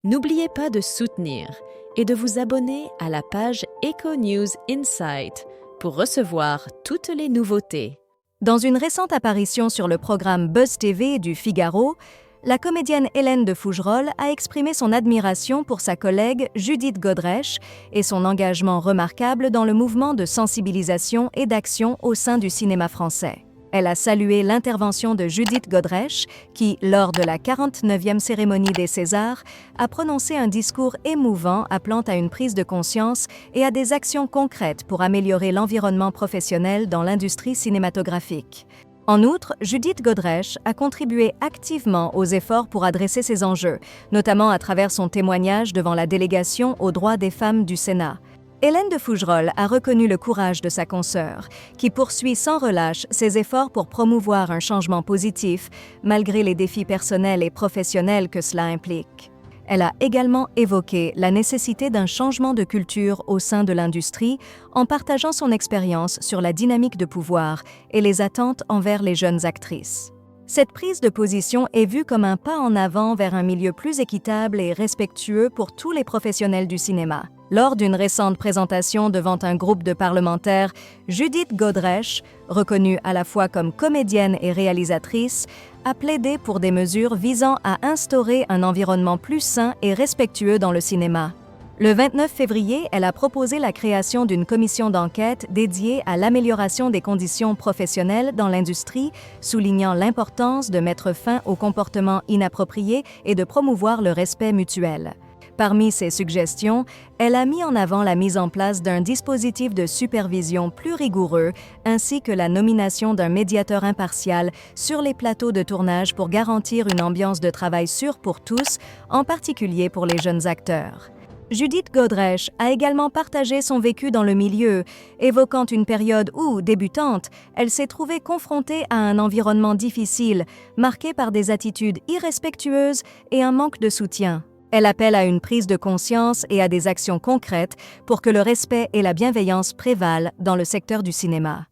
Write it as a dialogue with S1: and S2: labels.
S1: N'oubliez pas de soutenir et de vous abonner à la page Eco News Insight pour recevoir toutes les nouveautés.
S2: Dans une récente apparition sur le programme Buzz TV du Figaro, la comédienne Hélène de Fougerolles a exprimé son admiration pour sa collègue Judith Godrèche et son engagement remarquable dans le mouvement de sensibilisation et d'action au sein du cinéma français. Elle a salué l'intervention de Judith Godrèche qui, lors de la 49e cérémonie des Césars, a prononcé un discours émouvant appelant à une prise de conscience et à des actions concrètes pour améliorer l'environnement professionnel dans l'industrie cinématographique. En outre, Judith Godrèche a contribué activement aux efforts pour adresser ces enjeux, notamment à travers son témoignage devant la délégation aux droits des femmes du Sénat. Hélène de Fougerolles a reconnu le courage de sa consoeur, qui poursuit sans relâche ses efforts pour promouvoir un changement positif, malgré les défis personnels et professionnels que cela implique. Elle a également évoqué la nécessité d'un changement de culture au sein de l'industrie en partageant son expérience sur la dynamique de pouvoir et les attentes envers les jeunes actrices. Cette prise de position est vue comme un pas en avant vers un milieu plus équitable et respectueux pour tous les professionnels du cinéma. Lors d'une récente présentation devant un groupe de parlementaires, Judith Godrèche, reconnue à la fois comme comédienne et réalisatrice, a plaidé pour des mesures visant à instaurer un environnement plus sain et respectueux dans le cinéma. Le 29 février, elle a proposé la création d'une commission d'enquête dédiée à l'amélioration des conditions professionnelles dans l'industrie, soulignant l'importance de mettre fin aux comportements inappropriés et de promouvoir le respect mutuel. Parmi ses suggestions, elle a mis en avant la mise en place d'un dispositif de supervision plus rigoureux ainsi que la nomination d'un médiateur impartial sur les plateaux de tournage pour garantir une ambiance de travail sûre pour tous, en particulier pour les jeunes acteurs. Judith Godrèche a également partagé son vécu dans le milieu, évoquant une période où, débutante, elle s'est trouvée confrontée à un environnement difficile, marqué par des attitudes irrespectueuses et un manque de soutien. Elle appelle à une prise de conscience et à des actions concrètes pour que le respect et la bienveillance prévalent dans le secteur du cinéma.